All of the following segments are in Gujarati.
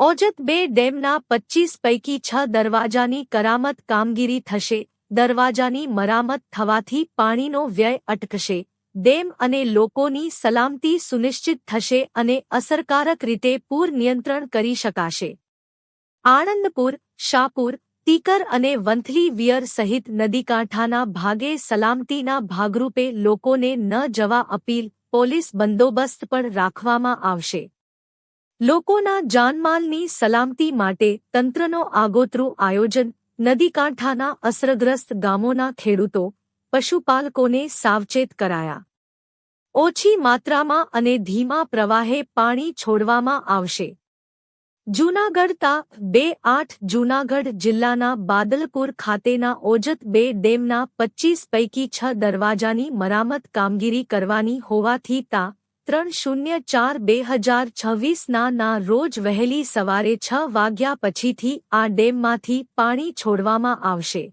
ઓજત 2 ડેમના 25 પૈકી 6 દરવાજાની કરામત કામગીરી થશે. દરવાજાની મરામત થવાથી પાણીનો વ્યય અટકશે. ડેમ અને લોકોની સલામતી સુનિશ્ચિત થશે અને અસરકારક રીતે પૂર નિયંત્રણ કરી શકાશે. આણંદપુર, શાહપુર, ટીકર અને વંથલી વિયર સહિત નદીકાંઠાના ભાગે સલામતીના ભાગરૂપે લોકોને ન જવા અપીલ. પોલીસ બંદોબસ્ત પણ રાખવામાં આવશે. લોકોના જાનમાલની સલામતી માટે તંત્રનો આગોતરું આયોજન. નદીકાંઠાના અસરગ્રસ્ત ગામોના ખેડૂતો, પશુપાલકોને સાવચેત કરાયા. ઓછી માત્રામાં અને ધીમા પ્રવાહે પાણી છોડવામાં આવશે. જૂનાગઢ તા 2-8 જૂનાગઢ જિલ્લાના બાદલપુર ખાતેના ઓજત 2 ડેમના 25 પૈકી 6 દરવાજાની મરામત કામગીરી કરવાની હોવાથી તા 3/04/2026ના રોજ વહેલી સવારે 6 વાગ્યા પછીથી આ ડેમમાંથી પાણી છોડવામાં આવશે.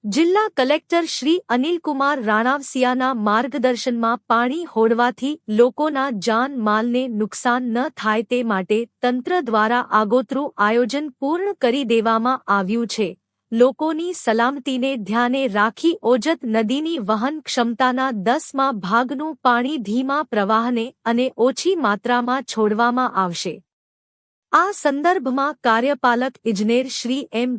જિલ્લા કલેક્ટર શ્રી અનિલકુમાર રાણાવસિયાના માર્ગદર્શનમાં પાણી છોડવાથી લોકોના જાન માલને નુકસાન ન થાય તે માટે તંત્ર દ્વારા આગોતરું આયોજન પૂર્ણ કરી દેવામાં આવ્યું છે. લોકોની સલામતીને ધ્યાને રાખી ઓજત નદીની વહન ક્ષમતાના 10માં ભાગનું પાણી ધીમા પ્રવાહને અને ઓછી માત્રામાં છોડવામાં આવશે. આ સંદર્ભમાં કાર્યપાલક ઇજનેર શ્રી એમ.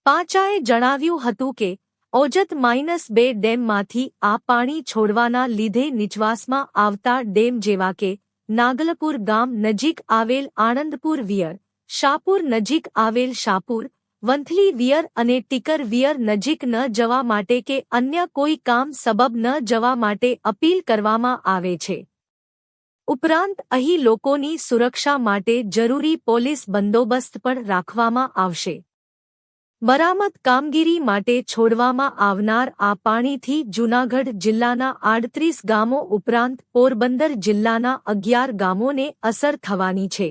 પાંચાએ જણાવ્યું હતું કે ઓજત -2 ડેમમાંથી આ પાણી છોડવાના લીધે નીચવાસમાં આવતા ડેમ જેવા કે નાગલપુર ગામ નજીક આવેલ આણંદપુર વિયર, શાહપુર નજીક આવેલ શાહપુર, વંથલી વિયર અને ટીકર વિયર નજીક ન જવા માટે કે અન્ય કોઈ કામ સબબ ન જવા માટે અપીલ કરવામાં આવે છે. ઉપરાંત અહીં લોકોની સુરક્ષા માટે જરૂરી પોલીસ બંદોબસ્ત પણ રાખવામાં આવશે. મરામત કામગીરી માટે છોડવામાં આવનાર આ પાણીથી જૂનાગઢ જિલ્લાના 38 ગામો ઉપરાંત પોરબંદર જિલ્લાના 11 ગામોને અસર થવાની છે.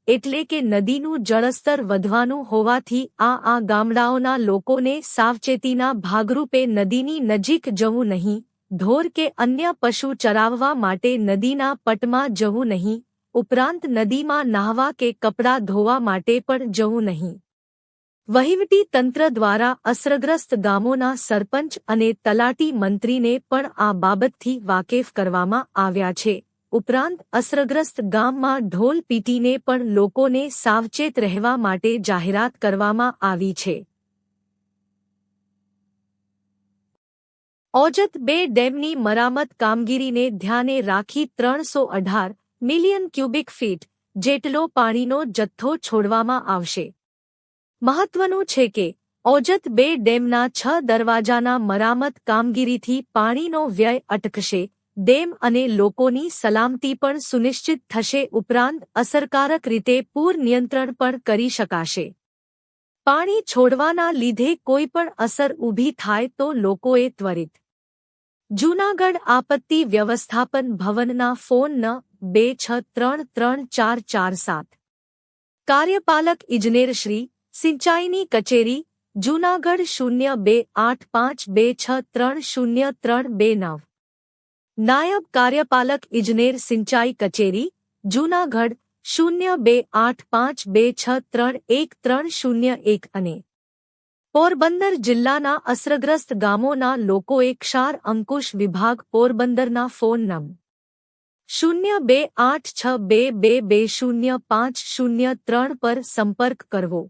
એટલે કે નદીનું જળસ્તર વધવાનું હોવાથી આ ગામડાઓના લોકોને સાવચેતીના ભાગરૂપે નદીની નજીક જવું નહીં, ઢોર કે અન્ય પશુ ચરાવવા માટે નદીના પટમાં જવું નહીં, ઉપરાંત નદીમાં નહાવા કે કપડાં ધોવા માટે પણ જવું નહીં. વહીવટી તંત્ર દ્વારા અસરગ્રસ્ત ગામોના સરપંચ અને તલાટી મંત્રીને પણ આ બાબતથી વાકેફ કરવામાં આવ્યા છે. ઉપરાંત અસરગ્રસ્ત ગામમાં ઢોલ પીટીને પણ લોકોને સાવચેત રહેવા માટે જાહેરાત કરવામાં આવી છે. ઓજત 2 ડેમની મરામત કામગીરીને ધ્યાને રાખી 318 મિલિયન ક્યુબિક ફીટ જેટલો પાણીનો જથ્થો છોડવામાં આવશે. મહત્વનું છે કે ઓજત 2 ડેમના 6 દરવાજાના મરામત કામગીરીથી પાણીનો વ્યય અટકશે. ડેમ અને લોકોની સલામતી પણ સુનિશ્ચિત થશે. ઉપરાંત અસરકારક રીતે પૂર નિયંત્રણ પણ કરી શકાશે. પાણી છોડવાના લીધે કોઈપણ અસર ઊભી થાય તો લોકોએ ત્વરિત જૂનાગઢ આપત્તિ વ્યવસ્થાપન ભવનના ફોન ન 26333447 કાર્યપાલક ઇજનેર શ્રી સિંચાઈની કચેરી જૂનાગઢ 028526303929 નાયબ કાર્યપાલક ઇજનેર સિંચાઈ કચેરી જૂનાગઢ 028526311301 અને પોરબંદર જિલ્લાના અસરગ્રસ્ત ગામોના લોકોએ ક્ષાર અંકુશ વિભાગ પોરબંદરના ફોન નં 028622205003 પર સંપર્ક કરવો.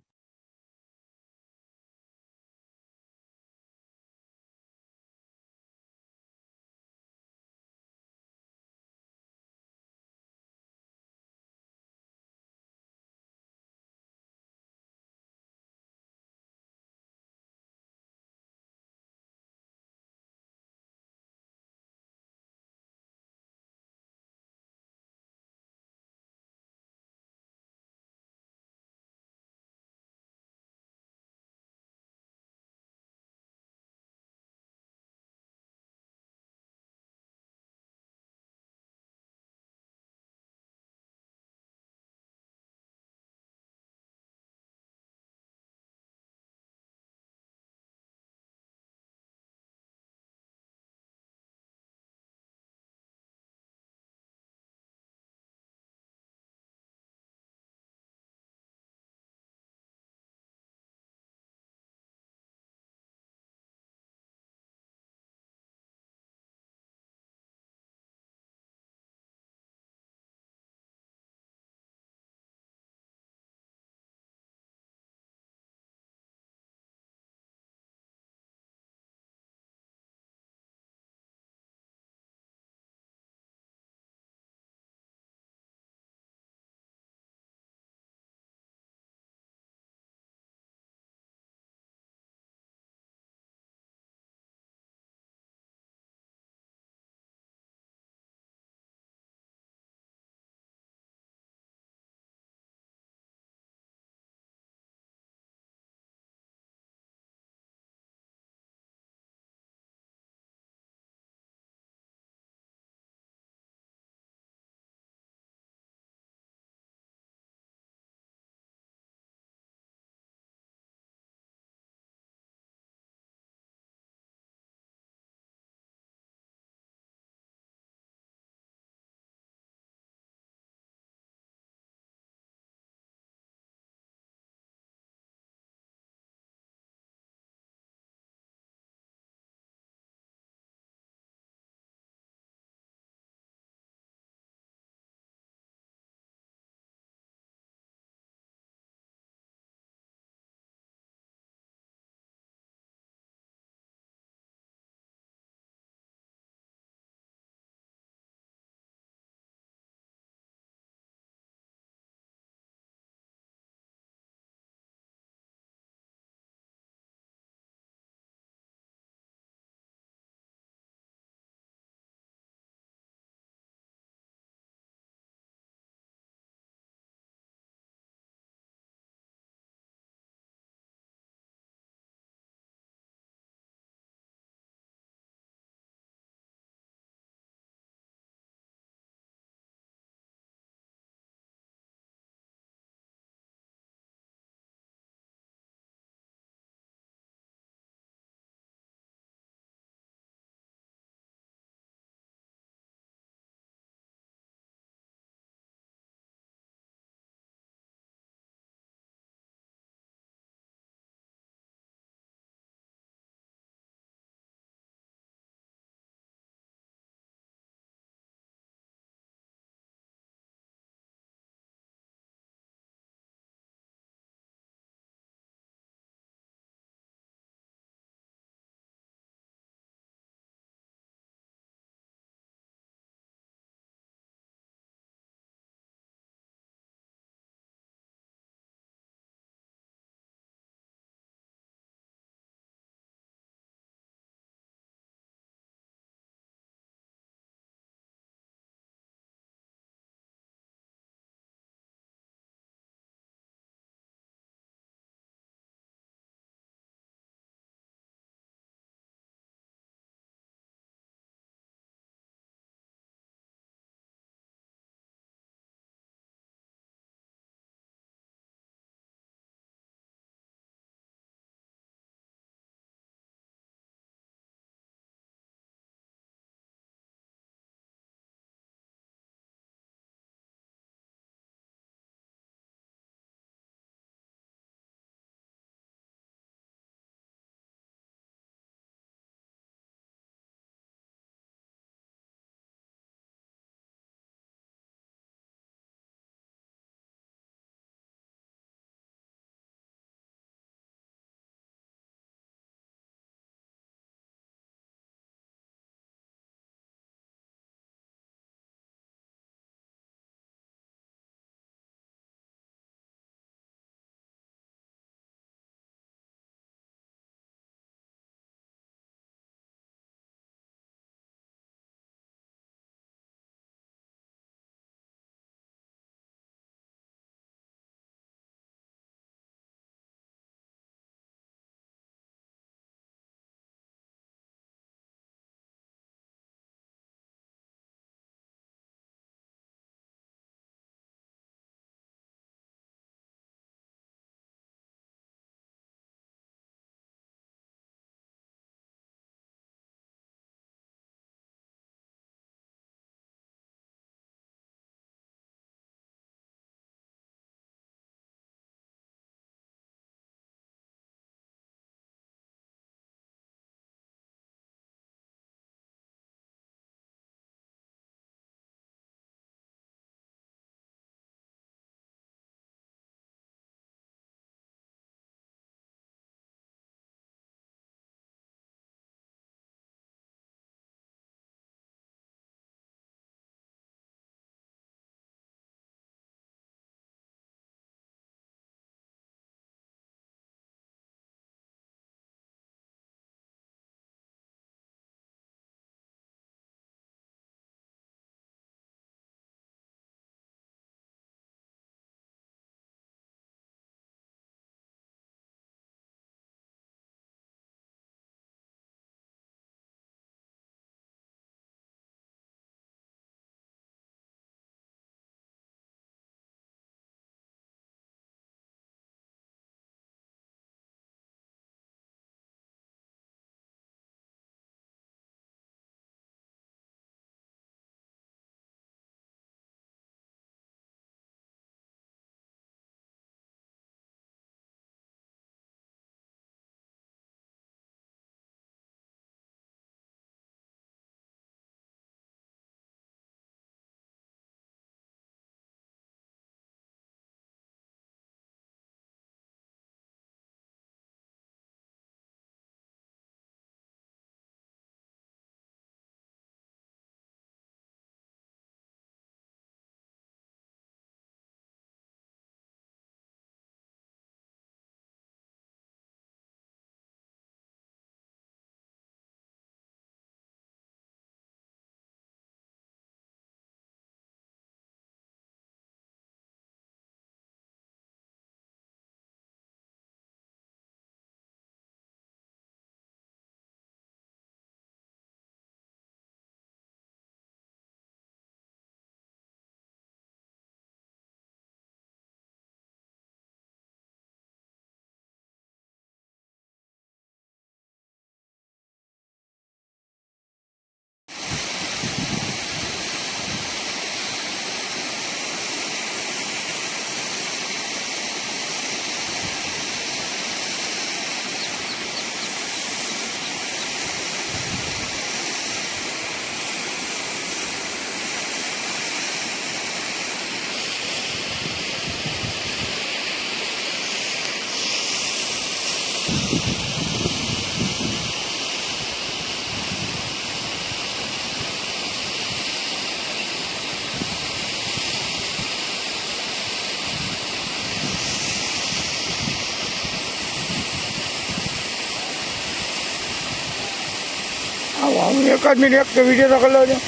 હું એક જ મિનિટ એક વિડીયો તો કરી લઉં છું.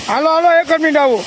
હાલો હાલો એક જ મિનિટ આવું.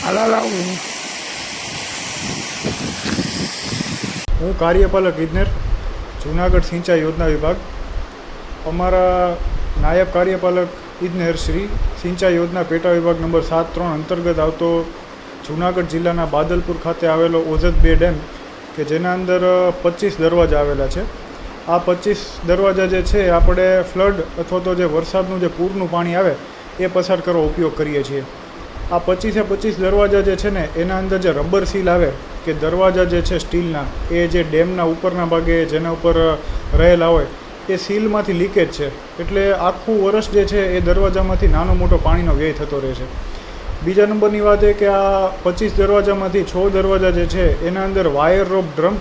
હાલો હાલો આવું. હું કાર્યપાલક ઇજનેર જૂનાગઢ સિંચાઈ યોજના વિભાગ. અમારા નાયબ કાર્યપાલક ઇજનેર શ્રી સિંચાઈ યોજના પેટા વિભાગ નંબર 7-3 અંતર્ગત આવતો જૂનાગઢ જિલ્લાના બાદલપુર ખાતે આવેલો ઓઝત 2 ડેમ કે જેના અંદર 25 દરવાજા આવેલા છે. આ 25 દરવાજા જે છે આપણે ફ્લડ અથવા તો જે વરસાદનું જે પૂરનું પાણી આવે એ પસાર કરવા ઉપયોગ કરીએ છીએ. આ 25 દરવાજા જે છે ને એના અંદર જે રબર સીલ આવે કે દરવાજા જે છે સ્ટીલના એ જે ડેમના ઉપરના ભાગે જેના ઉપર રહેલા હોય એ સીલમાંથી લીકેજ છે, એટલે આખું વર્ષ જે છે એ દરવાજામાંથી નાનો મોટો પાણીનો વ્યય થતો રહે છે. બીજા નંબરની વાત એ કે આ 25 દરવાજામાંથી 6 દરવાજા જે છે એના અંદર વાયર રોપ ડ્રમ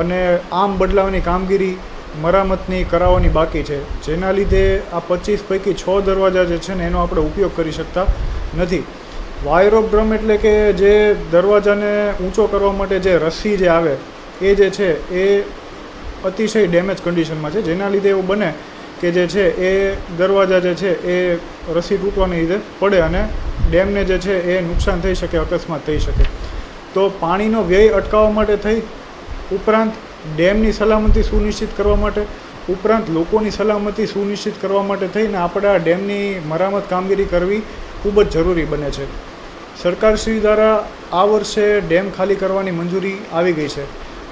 અને આમ બદલાવવાની કામગીરી મરામતની કરાવવાની બાકી છે, જેના લીધે આ 25 પૈકી 6 દરવાજા જે છે ને એનો આપણે ઉપયોગ કરી શકતા નથી. વાયર ઓફ ડ્રમ એટલે કે જે દરવાજાને ઊંચો કરવા માટે જે રસ્સી જે આવે એ જે છે એ અતિશય ડેમેજ કન્ડિશનમાં છે, જેના લીધે એવું બને કે જે છે એ દરવાજા જે છે એ રસ્સી તૂટવાને લીધે પડે અને ડેમને જે છે એ નુકસાન થઈ શકે, અકસ્માત થઈ શકે. તો પાણીનો વ્યય અટકાવવા માટે થઈ, ઉપરાંત ડેમની સલામતી સુનિશ્ચિત કરવા માટે, ઉપરાંત લોકોની સલામતી સુનિશ્ચિત કરવા માટે થઈને આપણે આ ડેમની મરામત કામગીરી કરવી ખૂબ જ જરૂરી બને છે. સરકારશ્રી દ્વારા આ વર્ષે ડેમ ખાલી કરવાની મંજૂરી આવી ગઈ છે.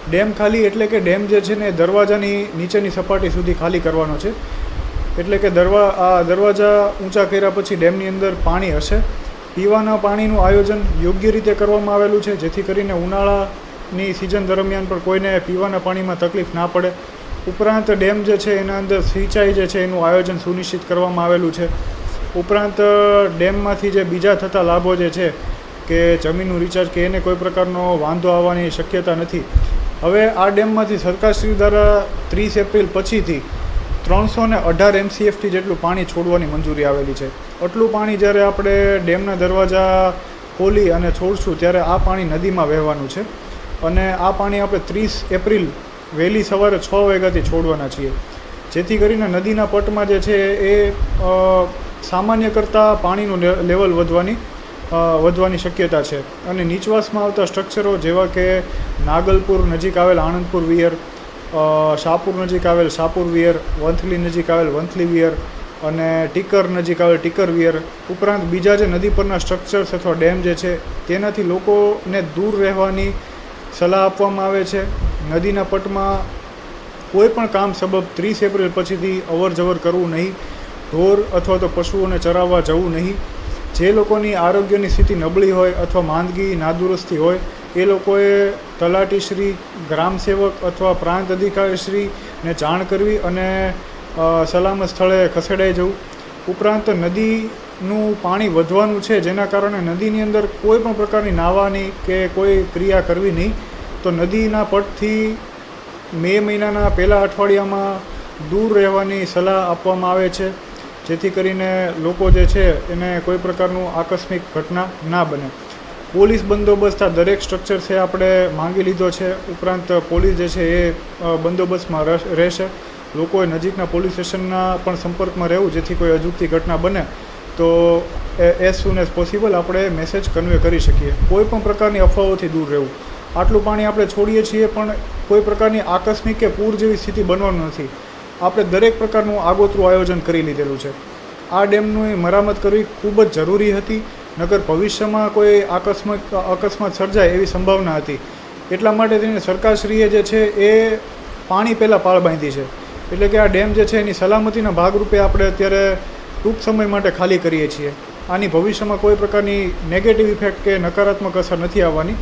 ડેમ ખાલી એટલે કે ડેમ જે છે ને દરવાજાની નીચેની સપાટી સુધી ખાલી કરવાનો છે, એટલે કે દરવાજા ઊંચા કર્યા પછી ડેમની અંદર પાણી હશે. પીવાના પાણીનું આયોજન યોગ્ય રીતે કરવામાં આવેલું છે, જેથી કરીને ઉનાળાની સિઝન દરમિયાન પણ કોઈને પીવાના પાણીમાં તકલીફ ના પડે. ઉપરાંત ડેમ જે છે એના અંદર સિંચાઈ જે છે એનું આયોજન સુનિશ્ચિત કરવામાં આવેલું છે. ઉપરાંત ડેમમાંથી જે બીજા થતા લાભો જે છે કે જમીનનું રિચાર્જ કે એને કોઈ પ્રકારનો વાંધો આવવાની શક્યતા નથી. હવે આ ડેમમાંથી સરકારશ્રી દ્વારા 30 એપ્રિલ પછીથી 318 MCFથી જેટલું પાણી છોડવાની મંજૂરી આવેલી છે. આટલું પાણી જ્યારે આપણે ડેમના દરવાજા ખોલી અને છોડશું ત્યારે આ પાણી નદીમાં વહેવાનું છે અને આ પાણી આપણે 30 એપ્રિલ વહેલી સવારે 6 વાગ્યાથી છોડવાના છીએ, જેથી કરીને નદીના પટમાં જે છે એ સામાન્ય કરતાં પાણીનું લેવલ વધવાની શક્યતા છે. અને નીચવાસમાં આવતા સ્ટ્રક્ચરો જેવા કે નાગલપુર નજીક આવેલ આણંદપુર વિયર, શાહપુર નજીક આવેલ શાહપુર વિયર, વંથલી નજીક આવેલ વંથલી વિયર અને ટીકર નજીક આવેલ ટીકર વિયર, ઉપરાંત બીજા જે નદી પરના સ્ટ્રક્ચર્સ અથવા ડેમ જે છે તેનાથી લોકોને દૂર રહેવાની સલાહ આપવામાં આવે છે. નદીના પટમાં કોઈ પણ કામ સબબ 30 એપ્રિલ પછીથી અવર જવર કરવું નહીં. ઢોર અથવા તો પશુઓને ચરાવવા જવું નહીં. જે લોકોની આરોગ્યની સ્થિતિ નબળી હોય અથવા માંદગી નાદુરસ્તી હોય એ લોકોએ તલાટીશ્રી, ગ્રામસેવક અથવા પ્રાંત અધિકારીશ્રીને જાણ કરવી અને સલામત સ્થળે ખસેડાઈ જવું. ઉપરાંત નદીનું પાણી વધવાનું છે, જેના કારણે નદીની અંદર કોઈ પણ પ્રકારની નાહવાની કે કોઈ ક્રિયા કરવી નહીં. તો નદીના પટથી મે મહિનાના પહેલા અઠવાડિયામાં દૂર રહેવાની સલાહ આપવામાં આવે છે, જેથી કરીને લોકો જે છે એને કોઈ પ્રકારનું આકસ્મિક ઘટના ના બને. પોલીસ બંદોબસ્ત આ દરેક સ્ટ્રક્ચર છે આપણે માંગી લીધો છે. ઉપરાંત પોલીસ જે છે એ બંદોબસ્તમાં રહેશે. લોકોએ નજીકના પોલીસ સ્ટેશનના પણ સંપર્કમાં રહેવું, જેથી કોઈ અજુગતી ઘટના બને તો એઝ સૂન એઝ પોસિબલ આપણે મેસેજ કન્વે કરી શકીએ. કોઈ પણ પ્રકારની અફવાઓથી દૂર રહેવું. આટલું પાણી આપણે છોડીએ છીએ પણ કોઈ પ્રકારની આકસ્મિક કે પૂર જેવી સ્થિતિ બનવાનું નથી. આપણે દરેક પ્રકારનું આગોતરું આયોજન કરી લીધેલું છે. આ ડેમની મરામત કરવી ખૂબ જ જરૂરી હતી. નકર ભવિષ્યમાં કોઈ અકસ્માત સર્જાય એવી સંભાવના હતી. એટલા માટે થઈને સરકારશ્રીએ જે છે એ પાણી પહેલાં પાળ બાંધી છે. એટલે કે આ ડેમ જે છે એની સલામતીના ભાગરૂપે આપણે અત્યારે ટૂંક સમય માટે ખાલી કરીએ છીએ. આની ભવિષ્યમાં કોઈ પ્રકારની નેગેટિવ ઇફેક્ટ કે નકારાત્મક અસર નથી આવવાની.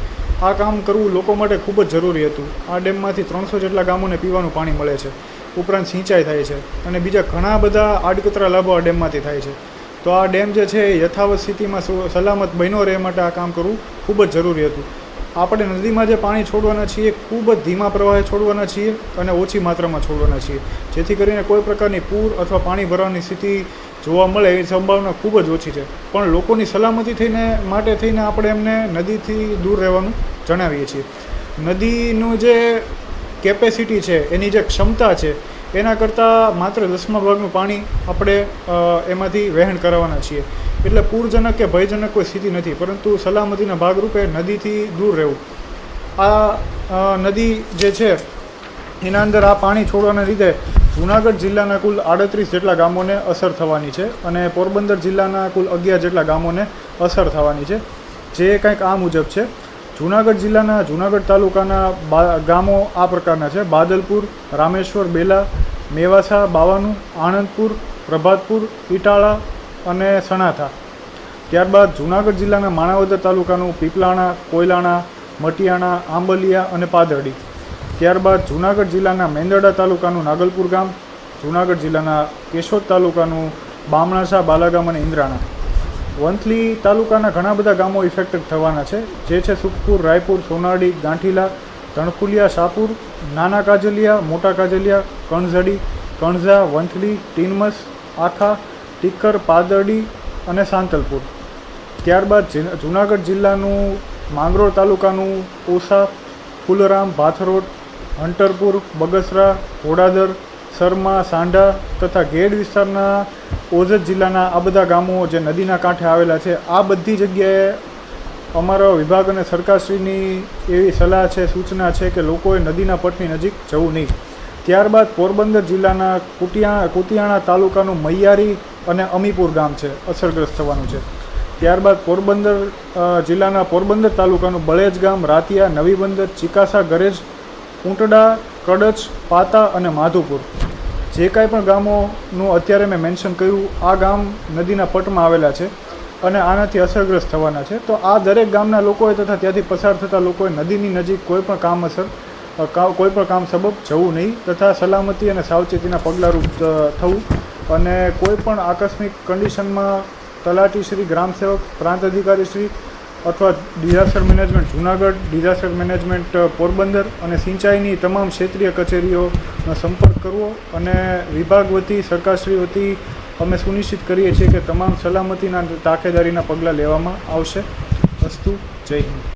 આ કામ કરવું લોકો માટે ખૂબ જ જરૂરી હતું. આ ડેમમાંથી 300 જેટલા ગામોને પીવાનું પાણી મળે છે, ઉપરાંત સિંચાઈ થાય છે અને બીજા ઘણા બધા આડકતરા લાભો આ ડેમમાંથી થાય છે. તો આ ડેમ જે છે એ યથાવત સ્થિતિમાં સલામત બન્યો રહે માટે આ કામ કરવું ખૂબ જ જરૂરી હતું. આપણે નદીમાં જે પાણી છોડવાના છીએ ખૂબ જ ધીમા પ્રવાહે છોડવાના છીએ અને ઓછી માત્રામાં છોડવાના છીએ, જેથી કરીને કોઈ પ્રકારની પૂર અથવા પાણી ભરવાની સ્થિતિ જોવા મળે એવી સંભાવના ખૂબ જ ઓછી છે. પણ લોકોની સલામતી માટે થઈને આપણે એમને નદીથી દૂર રહેવાનું જણાવીએ છીએ. નદીનું જે કેપેસિટી છે, એની જે ક્ષમતા છે, એના કરતાં માત્ર 10મા ભાગનું પાણી આપણે એમાંથી વહેણ કરાવવાના છીએ. એટલે પૂરજનક કે ભયજનક કોઈ સ્થિતિ નથી, પરંતુ સલામતીના ભાગરૂપે નદીથી દૂર રહેવું. આ નદી જે છે એના અંદર આ પાણી છોડવાના લીધે જૂનાગઢ જિલ્લાના કુલ 38 જેટલા ગામોને અસર થવાની છે અને પોરબંદર જિલ્લાના કુલ 11 જેટલા ગામોને અસર થવાની છે, જે કંઈક આ મુજબ છે. જૂનાગઢ જિલ્લાના જૂનાગઢ તાલુકાના ગામો આ પ્રકારના છે: બાદલપુર, રામેશ્વર, બેલા, મેવાસા, બાવાનું, આણંદપુર, પ્રભાતપુર, ઇટાળા અને સણાથા. ત્યારબાદ જૂનાગઢ જિલ્લાના માણાવદર તાલુકાનું પીપલાણા, કોયલાણા, મટિયાણા, આંબલિયા અને પાદરડી. ત્યારબાદ જૂનાગઢ જિલ્લાના મેંદરડા તાલુકાનું નાગલપુર ગામ, જૂનાગઢ જિલ્લાના કેશોદ તાલુકાનું બામણાસા, બાલાગામ અને ઇન્દ્રાણા. વંથલી તાલુકાના ઘણા બધા ગામો ઇફેક્ટેડ થવાના છે, જે છે સુખપુર, રાયપુર, સોનાડી, ગાંઠીલા, તણખુલિયા, શાપુર, નાના કાજલિયા, મોટા કાજલિયા, કણઝડી, કણઝા, વંથલી, ટીનમસ, આખા, ટીકર, પાદરડી અને સાંતલપુર. ત્યારબાદ જૂનાગઢ જિલ્લાનું માંગરોળ તાલુકાનું ઓસા, ફુલરામ, ભાથરોડ, હંટરપુર, બગસરા, ઘોડાદર, સરમા, સાંઢા તથા ગેડ વિસ્તારના ઓજત જિલ્લાના આ બધા ગામો જે નદીના કાંઠે આવેલા છે, આ બધી જગ્યાએ અમારા વિભાગ અને સરકારશ્રીની એવી સલાહ છે, સૂચના છે કે લોકોએ નદીના પટની નજીક જવું નહીં. ત્યારબાદ પોરબંદર જિલ્લાના કુતિયાણા તાલુકાનું મૈયારી અને અમીપુર ગામ છે, અસરગ્રસ્ત થવાનું છે. ત્યારબાદ પોરબંદર જિલ્લાના પોરબંદર તાલુકાનું બળેજ ગામ, રાતિયા, નવી બંદર, ચિકાસા, ગરેજ, ઊંટડા, કડચ, પાતા અને માધુપુર. જે કાંઈ પણ ગામોનું અત્યારે મેં મેન્શન કર્યું, આ ગામ નદીના પટમાં આવેલા છે અને આનાથી અસરગ્રસ્ત થવાના છે. તો આ દરેક ગામના લોકોએ તથા ત્યાંથી પસાર થતા લોકોએ નદીની નજીક કોઈ પણ કામ સબબ જવું નહીં તથા સલામતી અને સાવચેતીના પગલાંરૂપ થવું. અને કોઈ પણ આકસ્મિક કન્ડિશનમાં તલાટીશ્રી, ગ્રામસેવક, પ્રાંત અધિકારીશ્રી અથવા disaster management Junagadh, disaster management Porbandar અને સિંચાઈની તમામ ક્ષેત્રીય કચેરીઓનો સંપર્ક કરવો. અને વિભાગ વતી, સરકારશ્રી વતી અમે સુનિશ્ચિત કરીએ છીએ કે તમામ સલામતીના તાકેદારીના પગલાં લેવામાં આવશે. અસ્તુ. જય હિન્દ.